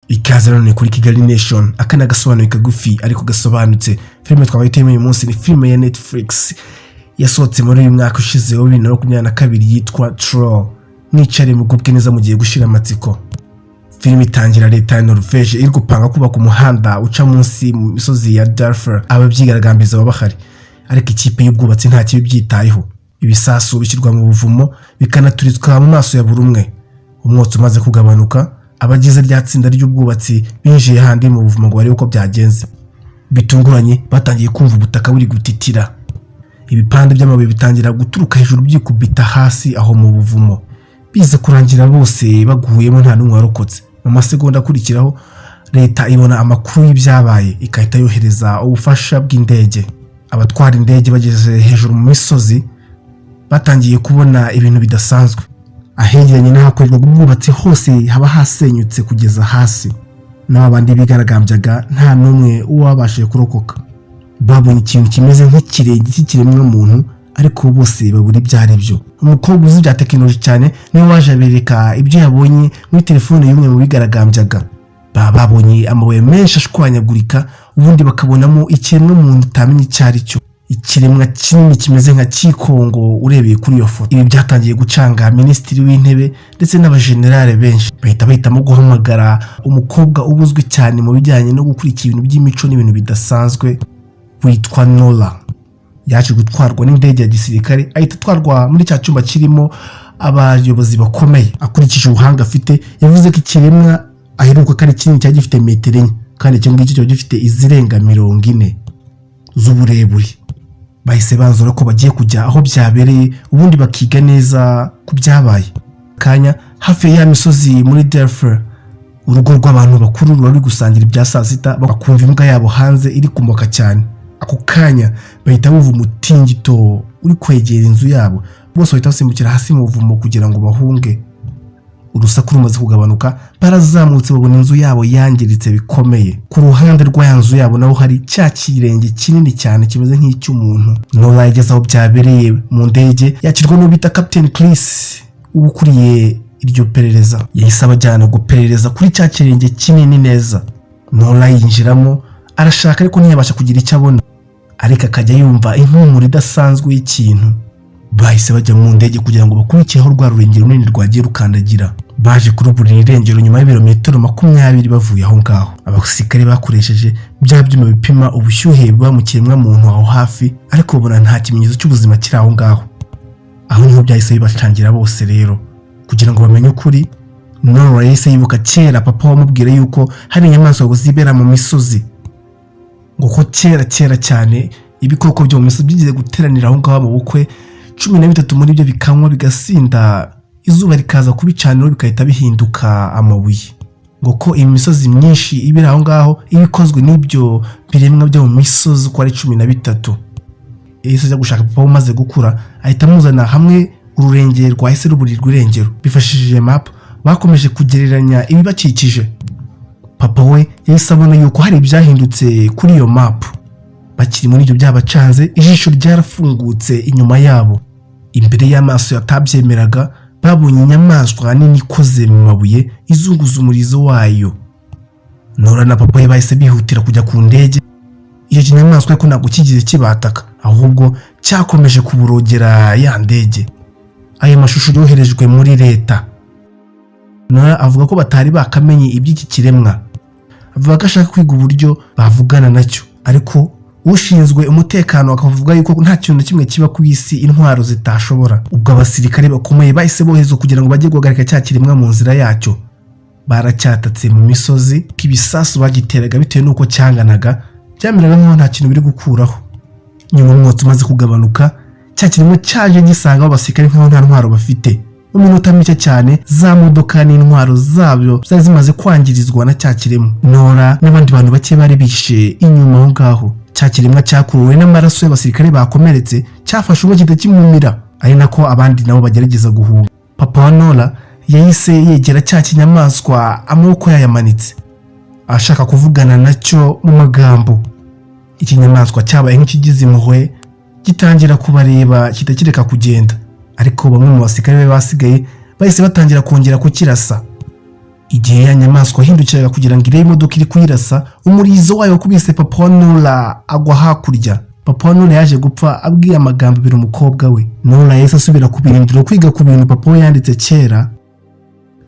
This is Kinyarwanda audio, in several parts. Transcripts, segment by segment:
Ikaze none kuri Kigali Nation, akana gasobanuye kagufi ariko gasobanutse. Filime twabahitiyemo uyu munsi ni filime ya Netflix yasohotse muri uyu mwaka ushize wa 2022 yitwa Troll. Mwicare mugubwe neza mugiye gushira amatsiko. Filime itangira leta ya Norvege iri gupanga kubaka umuhanda uca munsi mu misozi ya Darfur. Ababyigaragambiriza babahari, ariko ikipe y'ubwubatsi nta kibi byitayeho. Ibisasu bishyirwa mu buvumo bikanaturizwa mu maso ya buri umwe. Umwotsi umaze kugabanuka, abagize rya tsinda ry'ubwubatsi binjiye handi mu buvumo ngo barebe uko byagenze. Bitunguranye batangiye kumva ubutaka buri gutitira. Ibipande by'amabuye bitangira guturuka hejuru byikubita hasi aho mu buvumo. Biza kurangira bose baguyemo nta n'umwe warokotse. Mu masegonda akurikiraho leta ibona amakuru y'ibyabaye ikahita yohereza ubufasha bw'indege. Abatwara indege bageze hejuru mu misozi batangiye kubona ibintu bidasanzwe. Ahegeranye n'ahakorerwa ubwubatsi hose haba hasenyutse kugeza hasi. N'abandi bigaragambyaga nta n'umwe uwabashije kurokoka. Babonye ikintu kimeze nk'ikirenge cy'ikiremwa muntu, ariko bose babura ibyari byo. Umukobwa uzi bya tekinoloji cyane niwe waje abereka ibyo yabonye muri telefone y'umwe mu bigaragambyaga. Babonye amabuye menshi ashwanyagurika, ubundi bakabonamo ikiremwa muntu utamenye icyari cyo. Ikiremwa kinini kimeze nka Kikongo urebeye kuri iyo foto. Ibi byatangiye gucanga Minisitiri w'Intebe ndetse n'abajenerale benshi. Bahitamo guhamagara umukobwa ubuzwi cyane mu bijyanye no gukurikira ibintu by'imico n'ibintu bidasanzwe witwa Nora. Yaje gutwarwa n'indege ya gisirikare, ahita atwarwa muri cya cyumba kirimo abayobozi bakomeye. Akurikije ubuhanga afite, yavuze ko ikiremwa aheruka kandi kinini cyari gifite metero 4, kandi icyo ngicyo cyari gifite izirenga 40 z'uburebure. Bahise banzura ko bagiye kujya aho byabereye, ubundi bakiga neza ku byabaye. Kanya hafi ya misozi muri Darfur, urugo rw'abantu bakuru ruri gusangira ibya saa sita, bakumva imbwa yabo hanze iri kumoka cyane. Ako kanya bahita bumva umutingito uri kwegera inzu yabo. Bose bahita basimbukira hasi mu buvumo kugira ngo bahunge. Urusaku rumaze kugabanuka, barazamutse babona inzu yabo yangiritse bikomeye. Ku ruhande rw'ayanzu yabo naho hari cya kirenge kinini cyane kimeze nk'icy'umuntu. Nora yageze aho byabereye mu ndege, yakirwa n'ubita Captain Chris ubukuriye iryo perereza. Yahise abajyana guperereza kuri cya kirenge kinini neza. Nora yinjiramo arashaka, ariko ntiyabasha kugira icyo abona, ariko akajya yumva impumuro idasanzwe y'ikintu. Bahise bajya mu ndege kugira ngo bakurikireho rwa rurengero runini rwagiye rukandagira. Baje kuruburira irengero nyuma y'ibirometero 20 bavuye aho ngaho. Abasirikare bakoresheje bya byuma bipima ubushyuhe buba mu kiremwa muntu aho hafi, ariko babona nta kimenyetso cy'ubuzima kiri aho ngaho. Aho niho byahise bibatangira bose rero. Kugira ngo bamenye ukuri, Nora yahise yibuka kera papa wamubwira yuko hari inyamaswa zibera mu misozi. Ngo ko kera cyane ibikoko byo mu misozi byigize guteranira aho ngaho mu bukwe 13 muri byo bikanywa bigasinda, izuba rikaza kubicanira bikahita bihinduka amabuye. Ngo ko imisozi myinshi ibira aho ngaho ibikozwe n'ibyo biremwa byo mu misozi ko ari 13. Yesu ajya gushaka papa umaze gukura, ahita amuzana hamwe ururengero rwahise ruburirwa irengero. Bifashishije map bakomeje kugereranya ibibakikije. Papa we yahise abona yuko hari ibyahindutse kuri iyo map. Bakiri muri ibyo byabacanze, ijisho ryarafungutse inyuma yabo. Imbere y'amaso yatabyemeraga, babonye inyamaswa nini ikoze mu mabuye izunguza umurizo wayo. Nora na papa we bahise bihutira kujya ku ndege. Iyo kinyamaswa ko ntabwo kigize kibataka, ahubwo cyakomeje kuburogera ya ndege. Ayo mashusho yoherejwe muri leta. Nora avuga ko batari bakamenye iby'iki kiremwa. Avuga ko ashaka kwiga uburyo bavugana nacyo, ariko ushinzwe umutekano akavuga yuko nta kintu na kimwe kiba ku isi intwaro zitashobora. Ubwo abasirikare bakomeye bahise bohezo kugira ngo bajye guhagarika cya kiremwa mu nzira yacyo. Baracyatatse mu misozi, kibisasu bagiteraga bitewe nuko cyanganaga, byameraga nkaho nta kintu biri gukuraho. Nyuma umwotsi umaze kugabanuka, cya kiremwa cyaje gisanga abasirikare nkaho nta ntwaro bafite. Mu minota mike cyane za modoka n'intwaro zabyo zari zimaze kwangirizwa na cya kiremwa. Nora n'abandi bantu bake bari bishe inyuma aho ngaho. Cya kiremwa cyakuruwe n'amaraso y'abasirikare bakomeretse, cyafashe ubwo kitakimumira, ari nako abandi nabo bagerageza guhunga. Papa wa Nora yahise yegera cya kinyamaswa, amaboko yayamanitse ashaka kuvugana nacyo mu magambo. Ikinyamaswa cyabaye nk'ikigize impuhwe, gitangira kubareba kitakireka kugenda, ariko bamwe mu basirikare basigaye bahise batangira kongera kukirasa. Igihe ya nyamaswa hindukiraga kugira ngo irebe imodoka iri kuyirasa, umurizo wayo wakubise papa wa Nora agwa hakurya. Papa wa Nora yaje gupfa abwiye amagambo abiri umukobwa we. Nora yahise asubira ku birindiro kwiga ku bintu papa we yanditse kera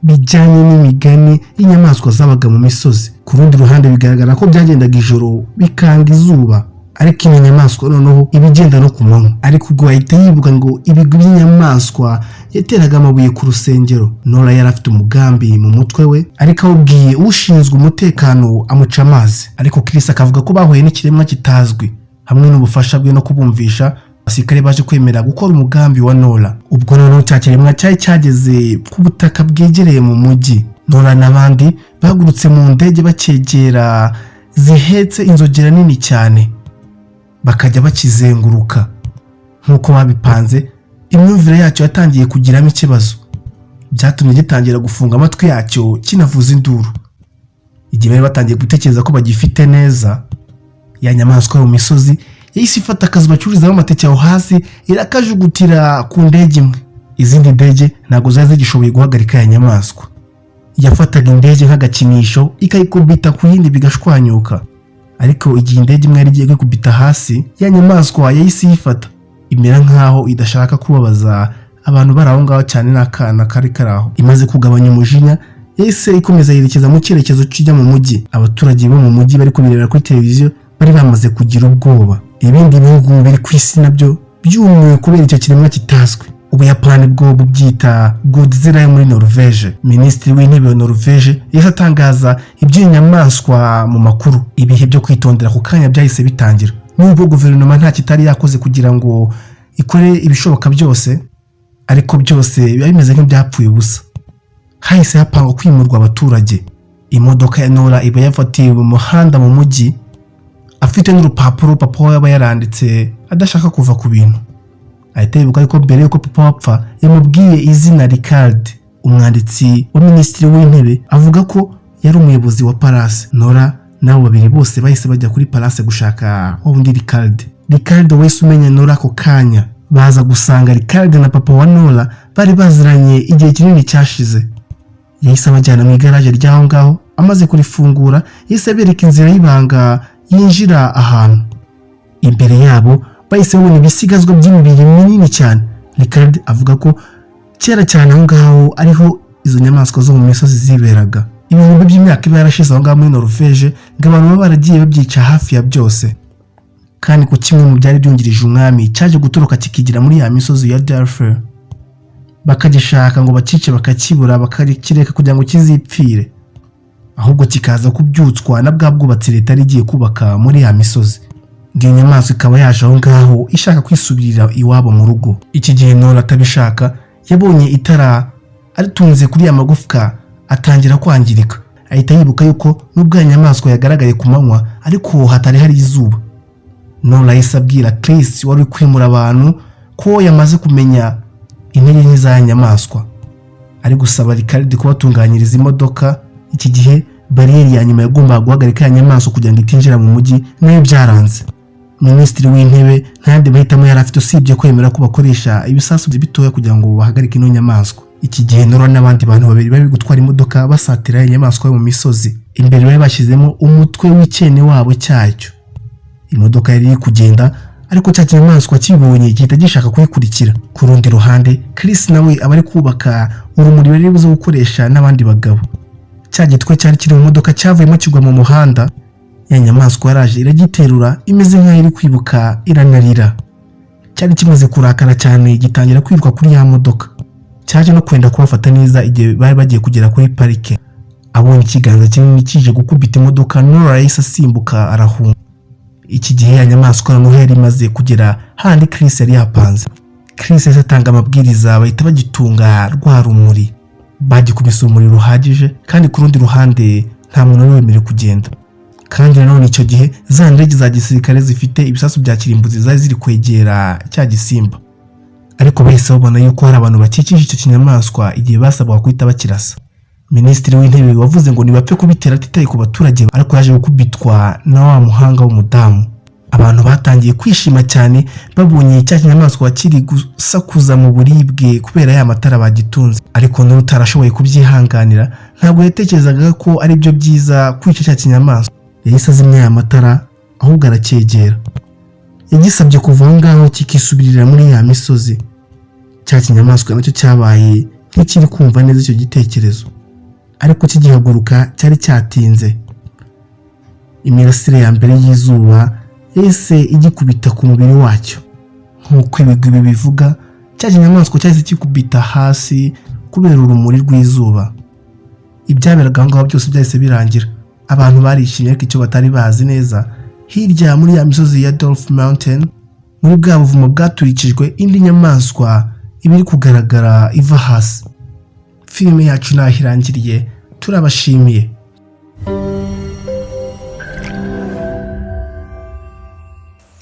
bijyanye n'imigani y'inyamaswa zabaga mu misozi. Ku rundi ruhande bigaragara ko byagendaga ijoro bikanga izuba, ariko iyi nyamaswa noneho ibigenda no ku manywa. Ariko ubwo ahita yibuka ngo ibigwi by'inyamaswa yateraga amabuye ku rusengero. Nora yari afite umugambi mu mutwe we, ariko awubwiye ushinzwe umutekano amuca amazi. Ariko Chris akavuga ko bahuye n'ikiremwa kitazwi. Hamwe n'ubufasha bwe no kubumvisha, abasirikare baje kwemera gukora umugambi wa Nora. Ubwo noneho cya kiremwa cyari cyageze ku butaka bwegereye mu mujyi. Nora n'abandi bahagurutse mu ndege bakegera zihetse inzogera nini cyane, bakajya bakizenguruka nk'uko babipanze. Imyumvire yacyo yatangiye kugiramo ikibazo, byatumye gitangira gufunga amatwi yacyo kinavuza induru. Igihe bari batangiye gutekereza ko bagifite neza, ya nyamaswa yo mu misozi yahise ifata akazu bacururizamo amateke aho hasi irakajugutira ku ndege imwe. Izindi ndege ntabwo zari zigishoboye guhagarika ya nyamaswa. Yafataga indege nk'agakinisho ikayikubita ku yindi bigashwanyuka. Ariko igihe indege imwe yari igiye kwikubita hasi, ya nyamaswa yahise yifata, imera nkaho idashaka kubabaza abantu bari aho ngaho cyane n'akana kari karaho. Imaze kugabanya umujinya, yahise ikomeza yerekeza mu cyerekezo kijya mu mujyi. Abaturage bo mu mujyi bari kubirebera kuri televiziyo bari bamaze kugira ubwoba. Ibindi bihugu biri ku isi nabyo byumiwe kubera icyo kiremwa kitazwi. Ubuyapani bwo bubyita Godzilla yo muri Norvege. Minisitiri w'intebe wa Norvege yahise atangaza iby'iyi nyamaswa mu makuru. Ibihe byo kwitondera ku kanya byahise bitangira. Nubwo guverinoma nta kitari yakoze kugira ngo ikore ibishoboka byose, ariko byose biba bimeze nk'ibyapfuye ubusa. Hahise hapangwa kwimurwa abaturage. Imodoka ya Nora iba yafatiwe mu muhanda mu mujyi, afite n'urupapuro papa we yaba yaranditse adashaka kuva ku bintu. Ahita yibuka ko mbere yuko papa wapfa yamubwiye izina Ricard, umwanditsi wa minisitiri w'intebe, avuga ko yari umuyobozi wa Palace. Nora nabo babiri bose bahise bajya kuri Palace gushaka wundi Ricard. Ricard wese umenya Nora ako kanya, baza gusanga Ricard na papa wa Nora bari baziranye igihe kinini cyashize. Yahise abajyana mu igaraje ry'aho ngaho, amaze kurifungura yahise abereka inzira y'ibanga yinjira ahantu. Imbere yabo bahise babona ibisigazwa by'imibiri minini cyane. Ricard avuga ko kera cyane aho ngaho ariho izo nyamaswa zo mu misozi ziberaga. Ibihumbi by'imyaka iba yarashize aho ngaho muri Norvege, ngo abantu baba baragiye babyica hafi ya byose. Kandi ku kimwe mu byari byungirije umwami cyaje guturuka kikigira muri ya misozi ya Darfur, bakagishaka ngo bacice bakakibura bakakireka kugira ngo kizipfire, ahubwo kikaza kubyutswa na bwa bwubatsi leta yari igiye kubaka muri ya misozi. Ngiyo nyamaswa ikaba yaje aho ngaho ishaka kwisubirira iwabo mu rugo. Iki gihe Nora atabishaka yabonye itara aritunze kuri ya magufwa atangira kwangirika. Ahita yibuka yuko nubwo ya nyamaswa yagaragaye ku manywa ariko hatari hari izuba. Nora yahise abwira Chris wari kwimura abantu ko yamaze kumenya intege nke za nyamaswa, ari gusaba Ricard kubatunganyiriza imodoka. Iki gihe bariyeri ya nyuma yagombaga guhagarika ya nyamaswa kugira ngo itinjira mu mujyi nayo byaranze. Minisitiri w'intebe ntayandi mahitamo yari afite usibye kwemera ko bakoresha ibisasu bitoya kugira ngo bahagarike ino nyamaswa. Iki gihe Nora n'abandi bantu babiri bari gutwara imodoka basatira inyamaswa yo mu misozi. Imbere bari bashyizemo umutwe w'icyene wabo cyacyo. Imodoka yari kugenda, ariko cya kinyamaswa kibonye gihita gishaka kuyikurikira. Ku rundi ruhande Chris nawe abari kubaka urumuri bari buze gukoresha n'abandi bagabo. Cya gitwe cyari kiri mu modoka cyavuyemo kigwa mu muhanda. Ya nyamaswa yaraje iragiterura imeze nk'aho iri kwibuka iranarira. Cyari kimaze kurakara cyane gitangira kwiruka kuri ya modoka. Cyaje no kwenda kubafata neza igihe bari bagiye kugera kuri parike. Abonye ikiganza kinini kije gukubita imodoka, Nora yahise asimbuka arahunga. Iki gihe ya nyamaswa noneho yari imaze kugera handi Chris yari yapanze. Chris yahise atanga amabwiriza bahita bagitunga rwa rumuri. Bagikubise urumuri ruhagije, kandi ku rundi ruhande nta muntu wari wemerewe kugenda. Kandi nanone icyo gihe za ndege za gisirikare zifite ibisasu bya kirimbuzi zari ziri kwegera cya gisimba. Ariko bahise babona yuko hari abantu bakikije icyo kinyamaswa igihe basabwa kwita bakirasa. Minisitiri w'intebe wavuze ngo nibapfe kubitera atitaye ku baturage, ariko yaje gukubitwa na wa muhanga w'umudamu. Abantu batangiye kwishima cyane babonye cya kinyamaswa kiri gusakuza mu buribwe kubera ya matara bagitunze. Ariko n'utarashoboye kubyihanganira ntabwo yatekerezaga ko ari byo byiza kwica cya kinyamaswa. Yahise azimya aya matara ahubwo aracyegera. Yagisabye kuva aho ngaho kikisubirira muri ya misozi. Cya kinyamaswa nacyo cyabaye nk'ikiri kumva neza icyo gitekerezo, ariko kigihaguruka cyari cyatinze. Imirasire ya mbere y'izuba yahise igikubita ku mubiri wacyo. Nk'uko ibigwi bivuga, cya kinyamaswa cyahise kikubita hasi kubera urumuri rw'izuba. Ibyaberaga aho ngaho byose byahise birangira. Abantu barishimye, ariko icyo batari bazi neza, hirya muri ya misozi ya Dolph Mountain, muri bwa buvumo bwaturikijwe, indi nyamaswa iba iri kugaragara iva hasi. Filime yacu naho irangiriye. Turabashimiye.